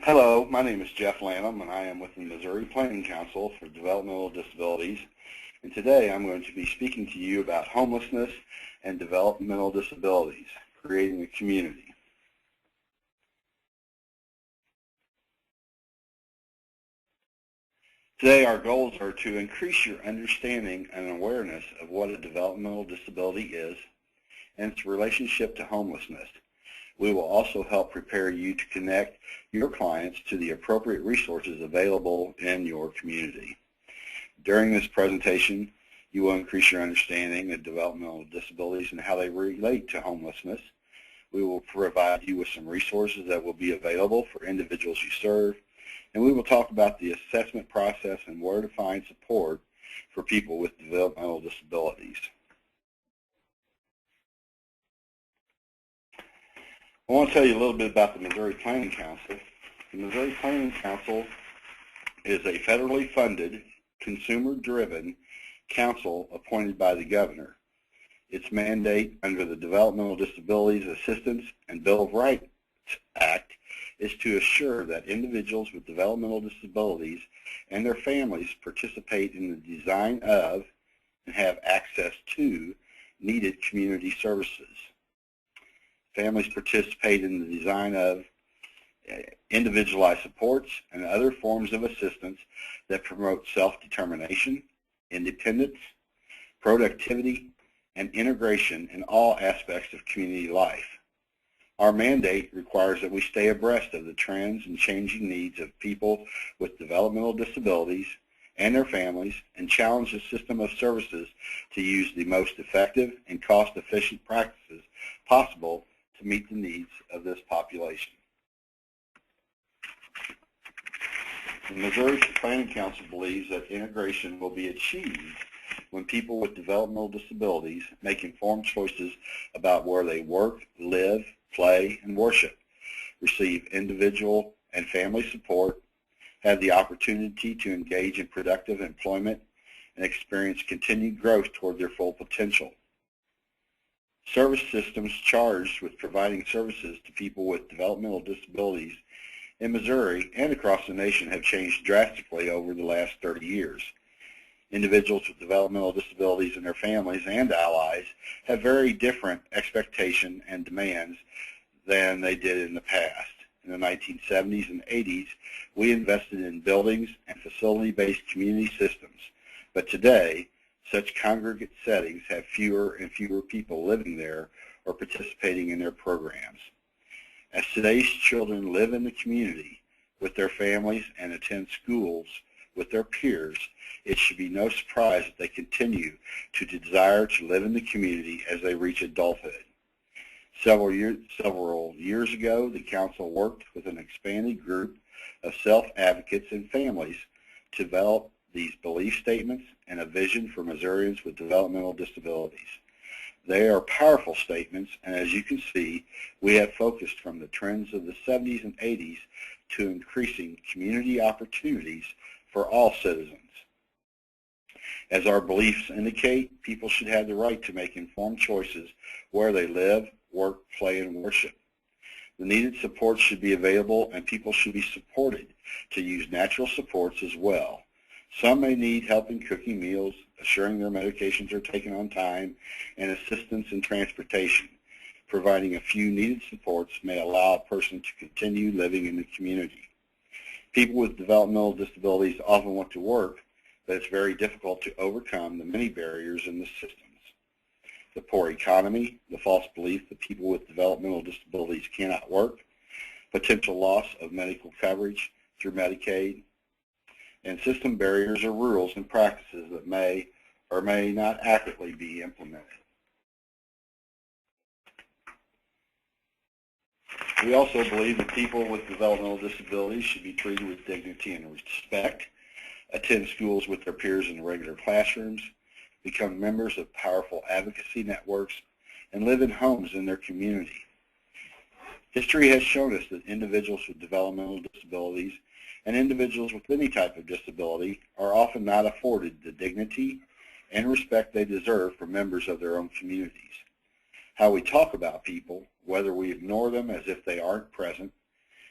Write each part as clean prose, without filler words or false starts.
Hello, my name is Jeff Lanham, and I am with the Missouri Planning Council for Developmental Disabilities. And today I'm going to be speaking to you about homelessness and developmental disabilities, creating a community. Today our goals are to increase your understanding and awareness of what a developmental disability is and its relationship to homelessness. We will also help prepare you to connect your clients to the appropriate resources available in your community. During this presentation, you will increase your understanding of developmental disabilities and how they relate to homelessness. We will provide you with some resources that will be available for individuals you serve, and we will talk about the assessment process and where to find support for people with developmental disabilities. I want to tell you a little bit about the Missouri Planning Council. The Missouri Planning Council is a federally funded, consumer-driven council appointed by the governor. Its mandate under the Developmental Disabilities Assistance and Bill of Rights Act is to assure that individuals with developmental disabilities and their families participate in the design of and have access to needed community services. Families participate in the design of individualized supports and other forms of assistance that promote self-determination, independence, productivity, and integration in all aspects of community life. Our mandate requires that we stay abreast of the trends and changing needs of people with developmental disabilities and their families and challenge the system of services to use the most effective and cost-efficient practices possible to meet the needs of this population. The Missouri Planning Council believes that integration will be achieved when people with developmental disabilities make informed choices about where they work, live, play, and worship, receive individual and family support, have the opportunity to engage in productive employment, and experience continued growth toward their full potential. Service systems charged with providing services to people with developmental disabilities in Missouri and across the nation have changed drastically over the last 30 years. Individuals with developmental disabilities and their families and allies have very different expectations and demands than they did in the past. In the 1970s and 80s, we invested in buildings and facility-based community systems, but today, such congregate settings have fewer and fewer people living there or participating in their programs. As today's children live in the community with their families and attend schools with their peers, it should be no surprise that they continue to desire to live in the community as they reach adulthood. Several years ago, the Council worked with an expanded group of self-advocates and families to develop these belief statements and a vision for Missourians with developmental disabilities. They are powerful statements, and as you can see, we have focused from the trends of the 70s and 80s to increasing community opportunities for all citizens. As our beliefs indicate, people should have the right to make informed choices where they live, work, play, and worship. The needed supports should be available, and people should be supported to use natural supports as well. Some may need help in cooking meals, assuring their medications are taken on time, and assistance in transportation. Providing a few needed supports may allow a person to continue living in the community. People with developmental disabilities often want to work, but it's very difficult to overcome the many barriers in the systems. The poor economy, the false belief that people with developmental disabilities cannot work, potential loss of medical coverage through Medicaid, and system barriers or rules and practices that may or may not accurately be implemented. We also believe that people with developmental disabilities should be treated with dignity and respect, attend schools with their peers in regular classrooms, become members of powerful advocacy networks, and live in homes in their community. History has shown us that individuals with developmental disabilities and individuals with any type of disability are often not afforded the dignity and respect they deserve from members of their own communities. How we talk about people, whether we ignore them as if they aren't present,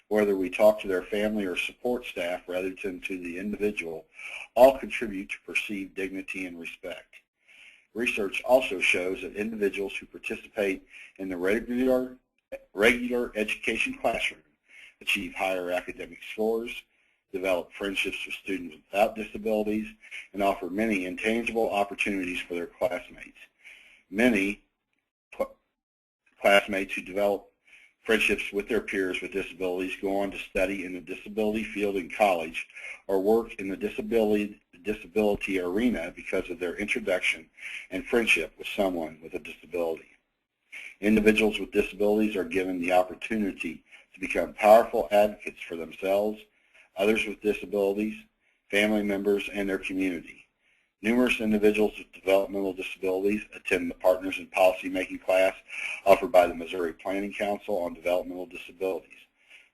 whether we talk to their family or support staff rather than to the individual, all contribute to perceived dignity and respect. Research also shows that individuals who participate in the regular education classroom achieve higher academic scores, develop friendships with students without disabilities, and offer many intangible opportunities for their classmates. Many classmates who develop friendships with their peers with disabilities go on to study in the disability field in college or work in the disability arena because of their introduction and friendship with someone with a disability. Individuals with disabilities are given the opportunity to become powerful advocates for themselves, others with disabilities, family members, and their community. Numerous individuals with developmental disabilities attend the Partners in Policymaking class offered by the Missouri Planning Council on Developmental Disabilities.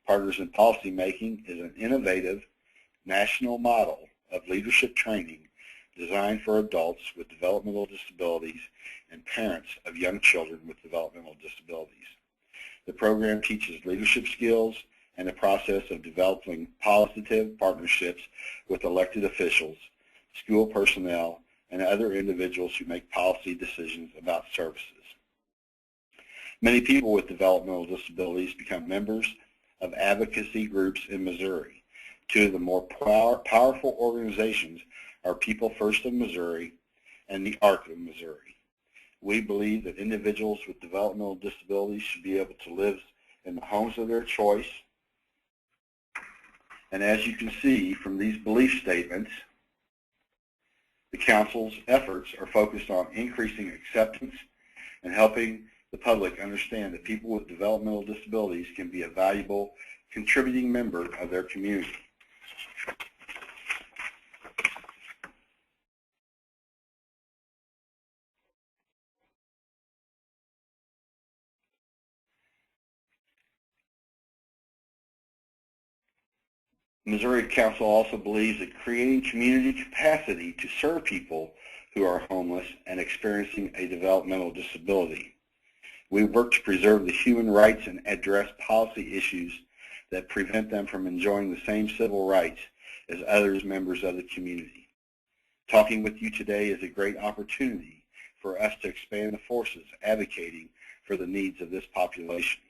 Partners in Policymaking is an innovative national model of leadership training designed for adults with developmental disabilities and parents of young children with developmental disabilities. The program teaches leadership skills and the process of developing positive partnerships with elected officials, school personnel, and other individuals who make policy decisions about services. Many people with developmental disabilities become members of advocacy groups in Missouri. Two of the more powerful organizations are People First of Missouri and the ARC of Missouri. We believe that individuals with developmental disabilities should be able to live in the homes of their choice. And as you can see from these belief statements, the Council's efforts are focused on increasing acceptance and helping the public understand that people with developmental disabilities can be a valuable contributing member of their community. Missouri Council also believes that creating community capacity to serve people who are homeless and experiencing a developmental disability. We work to preserve the human rights and address policy issues that prevent them from enjoying the same civil rights as other members of the community. Talking with you today is a great opportunity for us to expand the forces advocating for the needs of this population.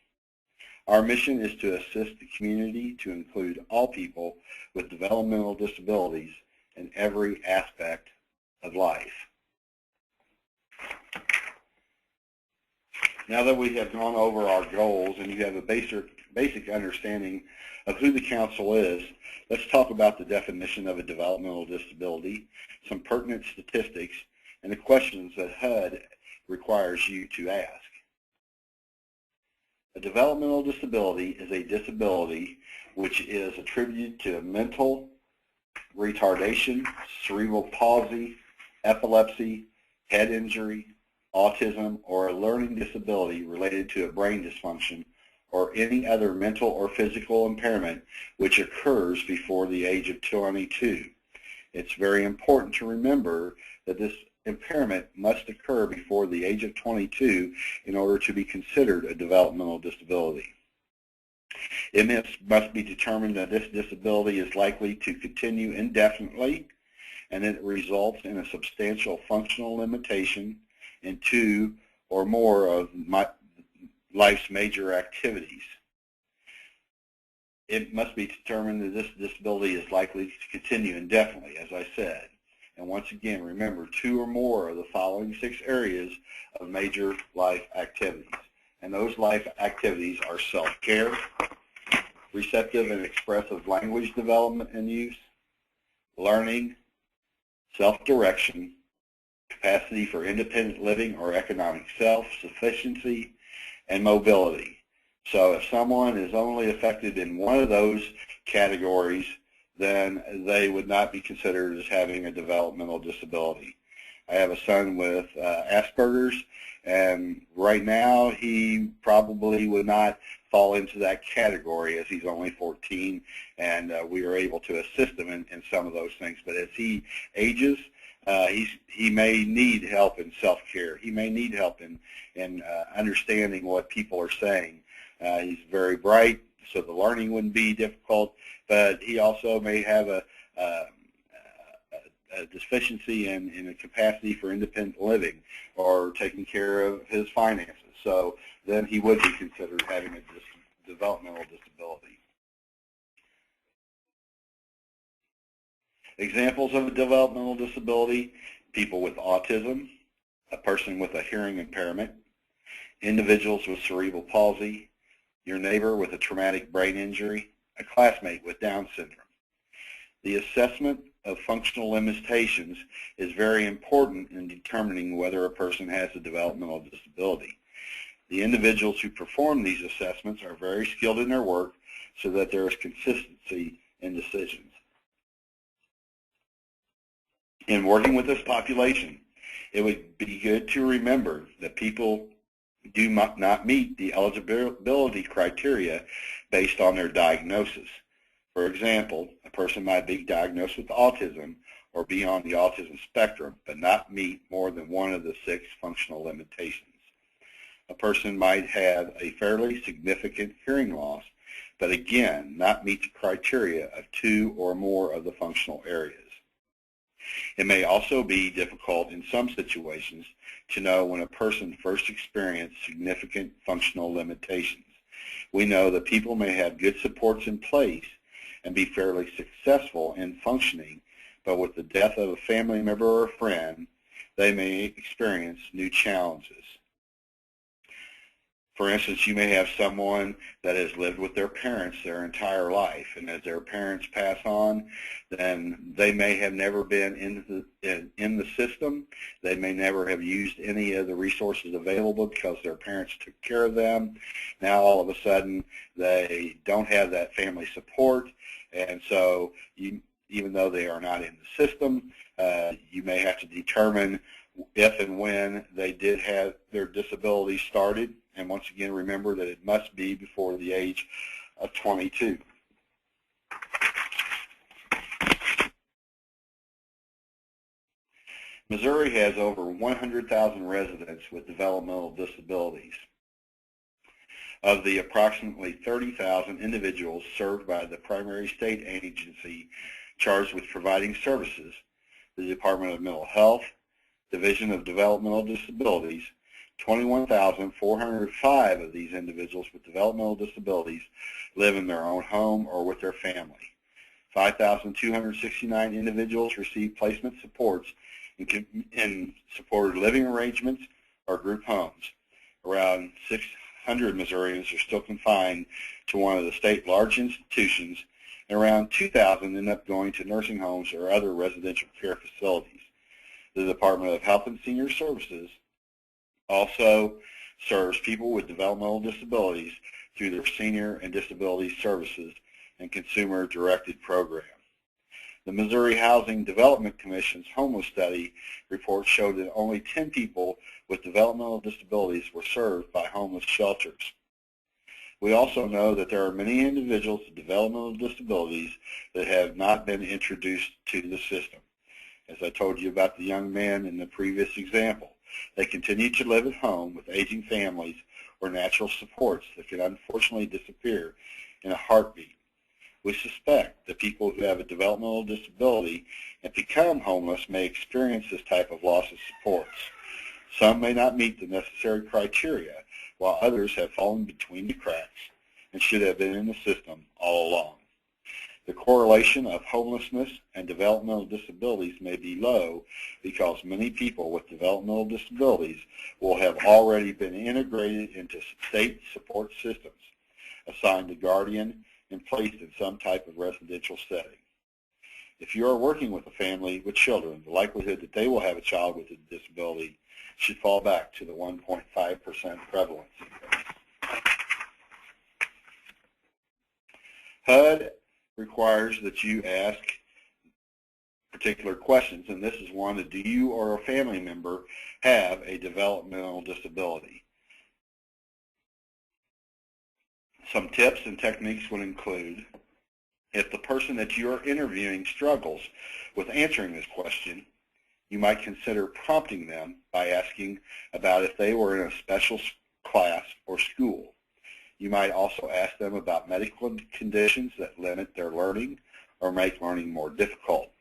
Our mission is to assist the community to include all people with developmental disabilities in every aspect of life. Now that we have gone over our goals and you have a basic understanding of who the Council is, let's talk about the definition of a developmental disability, some pertinent statistics, and the questions that HUD requires you to ask. A developmental disability is a disability which is attributed to mental retardation, cerebral palsy, epilepsy, head injury, autism, or a learning disability related to a brain dysfunction or any other mental or physical impairment which occurs before the age of 22. It's very important to remember that this impairment must occur before the age of 22 in order to be considered a developmental disability. It must be determined that this disability is likely to continue indefinitely and it results in a substantial functional limitation in two or more of life's major activities. It must be determined that this disability is likely to continue indefinitely, as I said. And once again, remember, two or more of the following 6 areas of major life activities. And those life activities are self-care, receptive and expressive language development and use, learning, self-direction, capacity for independent living or economic self-sufficiency, and mobility. So if someone is only affected in one of those categories, then they would not be considered as having a developmental disability. I have a son with Asperger's, and right now he probably would not fall into that category as he's only 14, and we are able to assist him in some of those things. But as he ages, he may need help in self-care. He may need help in understanding what people are saying. He's very bright, so the learning wouldn't be difficult, but he also may have a deficiency in a capacity for independent living or taking care of his finances. So then he would be considered having a developmental disability. Examples of a developmental disability: people with autism, a person with a hearing impairment, individuals with cerebral palsy, your neighbor with a traumatic brain injury, a classmate with Down syndrome. The assessment of functional limitations is very important in determining whether a person has a developmental disability. The individuals who perform these assessments are very skilled in their work so that there is consistency in decisions. In working with this population, it would be good to remember that people do not meet the eligibility criteria based on their diagnosis. For example, a person might be diagnosed with autism or be on the autism spectrum, but not meet more than one of the 6 functional limitations. A person might have a fairly significant hearing loss, but again, not meet the criteria of 2 or more of the functional areas. It may also be difficult in some situations to know when a person first experienced significant functional limitations. We know that people may have good supports in place and be fairly successful in functioning, but with the death of a family member or a friend, they may experience new challenges. For instance, you may have someone that has lived with their parents their entire life, and as their parents pass on, then they may have never been in the system. They may never have used any of the resources available because their parents took care of them. Now all of a sudden they don't have that family support, and so even though they are not in the system, you may have to determine if and when they did have their disability started. And once again, remember that it must be before the age of 22. Missouri has over 100,000 residents with developmental disabilities. Of the approximately 30,000 individuals served by the primary state agency charged with providing services, the Department of Mental Health, Division of Developmental Disabilities, 21,405 of these individuals with developmental disabilities live in their own home or with their family. 5,269 individuals receive placement supports in supported living arrangements or group homes. Around 600 Missourians are still confined to one of the state large institutions, and around 2,000 end up going to nursing homes or other residential care facilities. The Department of Health and Senior Services also serves people with developmental disabilities through their Senior and Disability Services and Consumer-Directed Program. The Missouri Housing Development Commission's homeless study report showed that only 10 people with developmental disabilities were served by homeless shelters. We also know that there are many individuals with developmental disabilities that have not been introduced to the system. As I told you about the young man in the previous example, they continue to live at home with aging families or natural supports that can unfortunately disappear in a heartbeat. We suspect that people who have a developmental disability and become homeless may experience this type of loss of supports. Some may not meet the necessary criteria, while others have fallen between the cracks and should have been in the system all along. The correlation of homelessness and developmental disabilities may be low because many people with developmental disabilities will have already been integrated into state support systems, assigned a guardian, and placed in some type of residential setting. If you are working with a family with children, the likelihood that they will have a child with a disability should fall back to the 1.5% prevalence. HUD requires that you ask particular questions, and this is one: do you or a family member have a developmental disability? Some tips and techniques would include, if the person that you are interviewing struggles with answering this question, you might consider prompting them by asking about if they were in a special class or school. You might also ask them about medical conditions that limit their learning or make learning more difficult.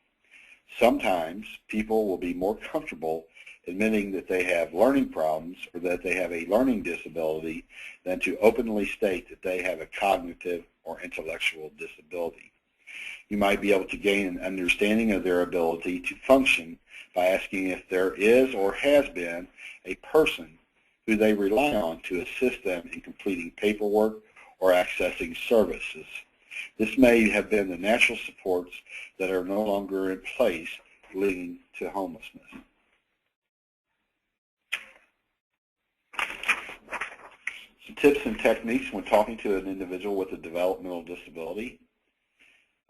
Sometimes people will be more comfortable admitting that they have learning problems or that they have a learning disability than to openly state that they have a cognitive or intellectual disability. You might be able to gain an understanding of their ability to function by asking if there is or has been a person who they rely on to assist them in completing paperwork or accessing services. This may have been the natural supports that are no longer in place, leading to homelessness. Some tips and techniques when talking to an individual with a developmental disability.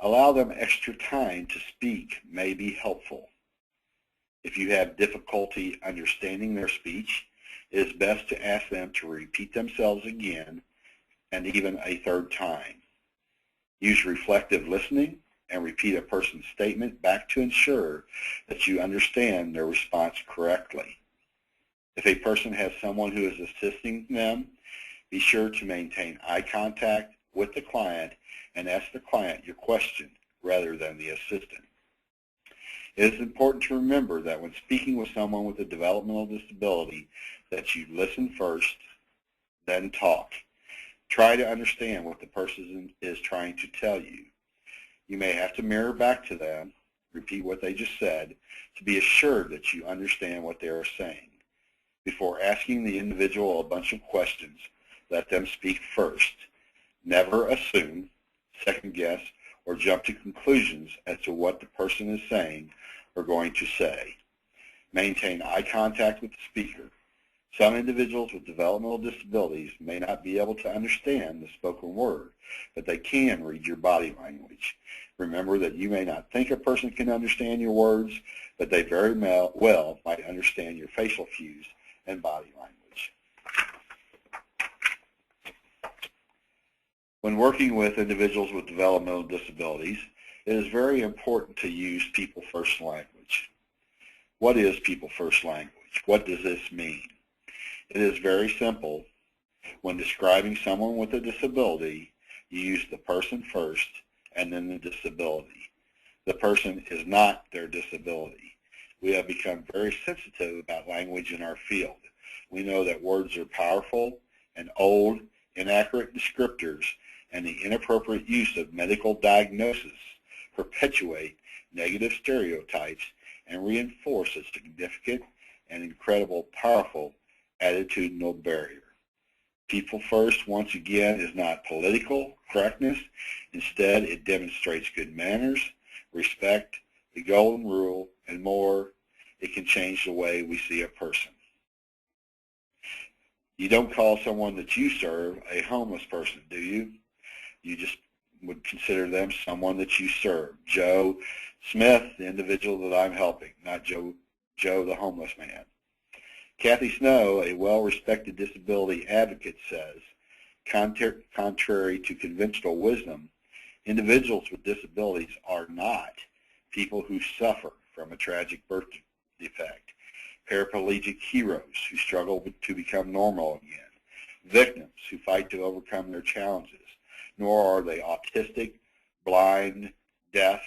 Allow them extra time to speak may be helpful. If you have difficulty understanding their speech, it is best to ask them to repeat themselves again and even a third time. Use reflective listening and repeat a person's statement back to ensure that you understand their response correctly. If a person has someone who is assisting them, be sure to maintain eye contact with the client and ask the client your question rather than the assistant. It is important to remember that when speaking with someone with a developmental disability that you listen first, then talk. Try to understand what the person is trying to tell you. You may have to mirror back to them, repeat what they just said, to be assured that you understand what they are saying. Before asking the individual a bunch of questions, let them speak first. Never assume, second guess, or jump to conclusions as to what the person is saying or going to say. Maintain eye contact with the speaker. Some individuals with developmental disabilities may not be able to understand the spoken word, but they can read your body language. Remember that you may not think a person can understand your words, but they very well might understand your facial cues and body language. When working with individuals with developmental disabilities, it is very important to use people first language. What is people first language? What does this mean? It is very simple. When describing someone with a disability, you use the person first and then the disability. The person is not their disability. We have become very sensitive about language in our field. We know that words are powerful, and old, inaccurate descriptors and the inappropriate use of medical diagnosis perpetuate negative stereotypes and reinforce a significant and incredible, powerful attitudinal barrier. People first, once again, is not political correctness. Instead, it demonstrates good manners, respect, the golden rule, and more. It can change the way we see a person. You don't call someone that you serve a homeless person, do you? You just would consider them someone that you serve. Joe Smith, the individual that I'm helping, not Joe the homeless man. Kathy Snow, a well-respected disability advocate, says, contrary to conventional wisdom, individuals with disabilities are not people who suffer from a tragic birth defect, paraplegic heroes who struggle to become normal again, victims who fight to overcome their challenges, nor are they autistic, blind, deaf,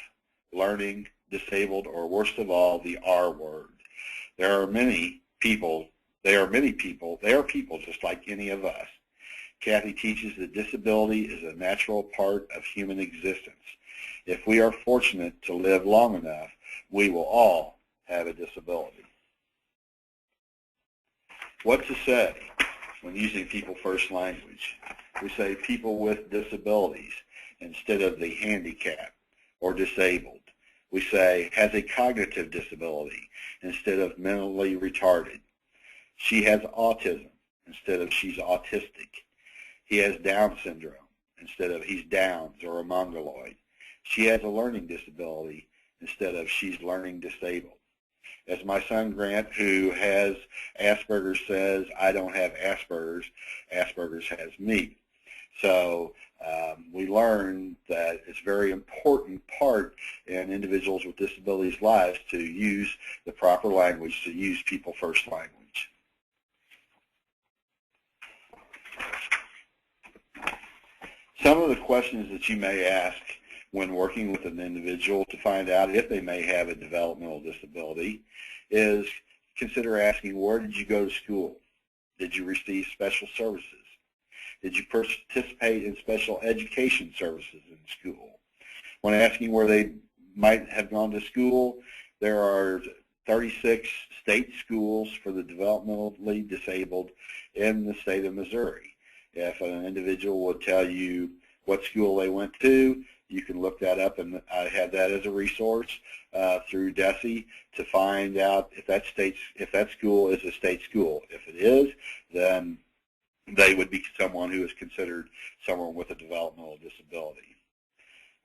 learning, disabled, or worst of all, the R word. They are people just like any of us. Kathy teaches that disability is a natural part of human existence. If we are fortunate to live long enough, we will all have a disability. What to say when using people first language? We say people with disabilities instead of the handicapped or disabled. We say has a cognitive disability instead of mentally retarded. She has autism instead of she's autistic. He has Down syndrome instead of he's Downs or a mongoloid. She has a learning disability instead of she's learning disabled. As my son Grant, who has Asperger's, says, I don't have Asperger's, Asperger's has me. So we learn that it's a very important part in individuals with disabilities' lives to use the proper language, to use people first language. Some of the questions that you may ask when working with an individual to find out if they may have a developmental disability is consider asking, where did you go to school? Did you receive special services? Did you participate in special education services in school? When asking where they might have gone to school, there are 36 state schools for the developmentally disabled in the state of Missouri. If an individual would tell you what school they went to, you can look that up, and I have that as a resource through DESE to find out if that school is a state school. If it is, then they would be someone who is considered someone with a developmental disability.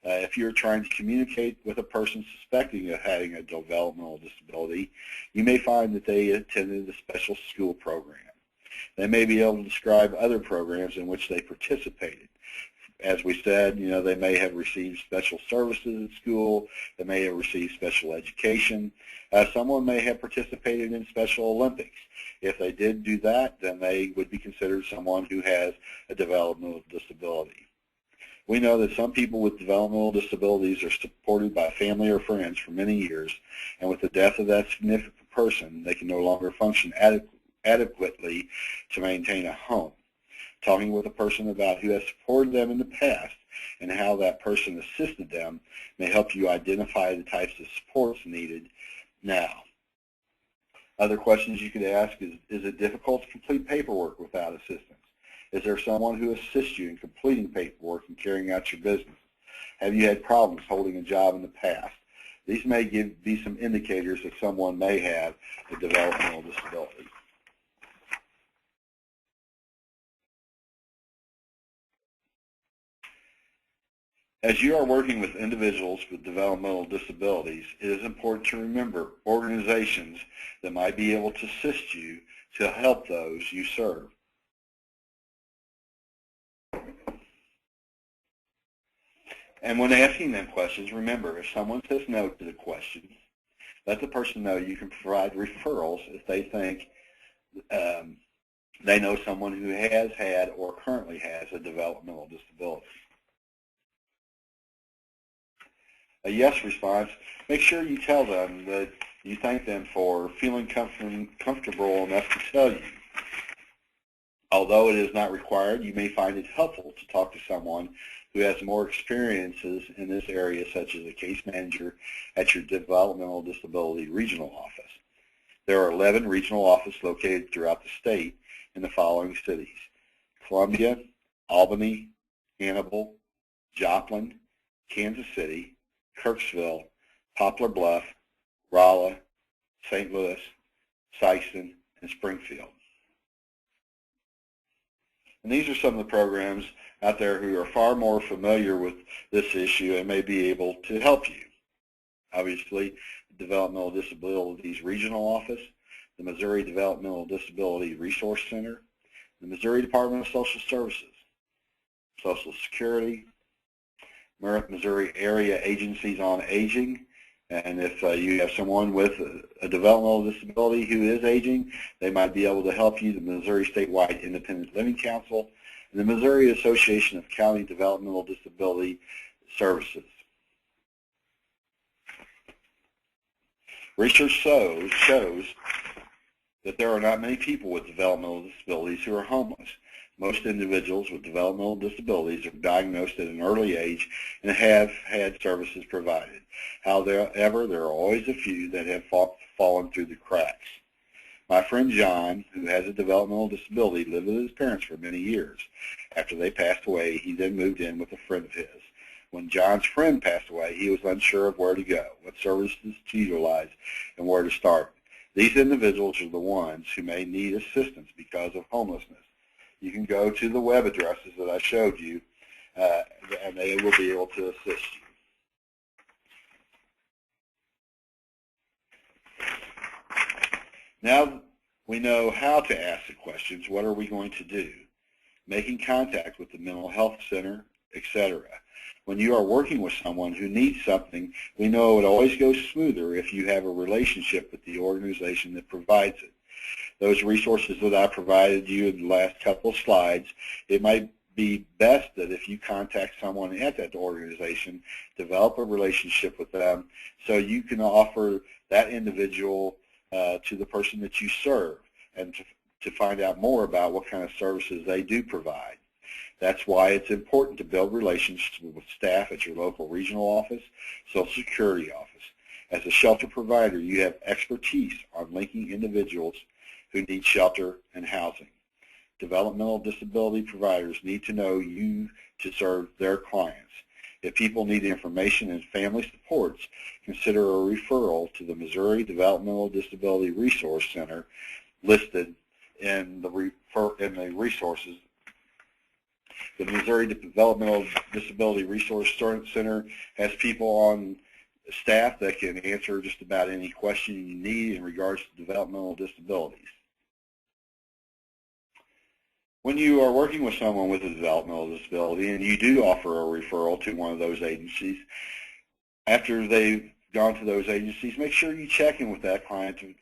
If you're trying to communicate with a person suspecting of having a developmental disability, you may find that they attended a special school program. They may be able to describe other programs in which they participated. As we said, they may have received special services at school. They may have received special education. Someone may have participated in Special Olympics. If they did do that, then they would be considered someone who has a developmental disability. We know that some people with developmental disabilities are supported by family or friends for many years, and with the death of that significant person, they can no longer function adequately to maintain a home. Talking with a person about who has supported them in the past and how that person assisted them may help you identify the types of supports needed now. Other questions you could ask is it difficult to complete paperwork without assistance? Is there someone who assists you in completing paperwork and carrying out your business? Have you had problems holding a job in the past? These may be some indicators that someone may have a developmental disability. As you are working with individuals with developmental disabilities, it is important to remember organizations that might be able to assist you to help those you serve. And when asking them questions, remember, if someone says no to the question, let the person know you can provide referrals if they think they know someone who has had or currently has a developmental disability. A yes response, make sure you tell them that you thank them for feeling comfortable enough to tell you. Although it is not required, you may find it helpful to talk to someone who has more experiences in this area, such as a case manager at your Developmental Disability Regional Office. There are 11 regional offices located throughout the state in the following cities: Columbia, Albany, Hannibal, Joplin, Kansas City, Kirksville, Poplar Bluff, Rolla, St. Louis, Sikeston, and Springfield. And these are some of the programs out there who are far more familiar with this issue and may be able to help you. Obviously, the Developmental Disabilities Regional Office, the Missouri Developmental Disability Resource Center, the Missouri Department of Social Services, Social Security, Missouri Area Agencies on Aging, and if you have someone with a developmental disability who is aging, they might be able to help you, the Missouri Statewide Independent Living Council, and the Missouri Association of County Developmental Disability Services. Research shows that there are not many people with developmental disabilities who are homeless. Most individuals with developmental disabilities are diagnosed at an early age and have had services provided. However, there are always a few that have fallen through the cracks. My friend John, who has a developmental disability, lived with his parents for many years. After they passed away, he then moved in with a friend of his. When John's friend passed away, he was unsure of where to go, what services to utilize, and where to start. These individuals are the ones who may need assistance because of homelessness. You can go to the web addresses that I showed you, and they will be able to assist you. Now we know how to ask the questions. What are we going to do? Making contact with the mental health center, etc. When you are working with someone who needs something, we know it always goes smoother if you have a relationship with the organization that provides it. Those resources that I provided you in the last couple of slides, it might be best that if you contact someone at that organization, develop a relationship with them so you can offer that individual to the person that you serve and to find out more about what kind of services they do provide. That's why it's important to build relationships with staff at your local regional office, Social Security office. As a shelter provider, you have expertise on linking individuals who need shelter and housing. Developmental disability providers need to know you to serve their clients. If people need information and family supports, consider a referral to the Missouri Developmental Disability Resource Center listed in the resources. The Missouri Developmental Disability Resource Center has people on staff that can answer just about any question you need in regards to developmental disabilities. When you are working with someone with a developmental disability and you do offer a referral to one of those agencies, after they've gone to those agencies, make sure you check in with that client to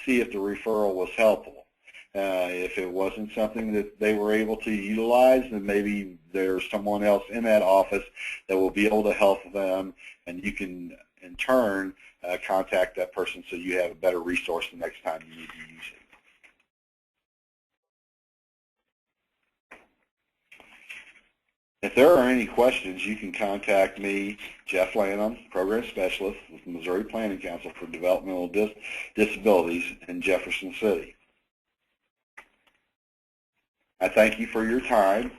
see if the referral was helpful. If it wasn't something that they were able to utilize, then maybe there's someone else in that office that will be able to help them, and you can, in turn, contact that person so you have a better resource the next time you need to use it. If there are any questions, you can contact me, Jeff Lanham, Program Specialist with the Missouri Planning Council for Developmental Disabilities in Jefferson City. I thank you for your time,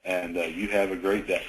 and you have a great day.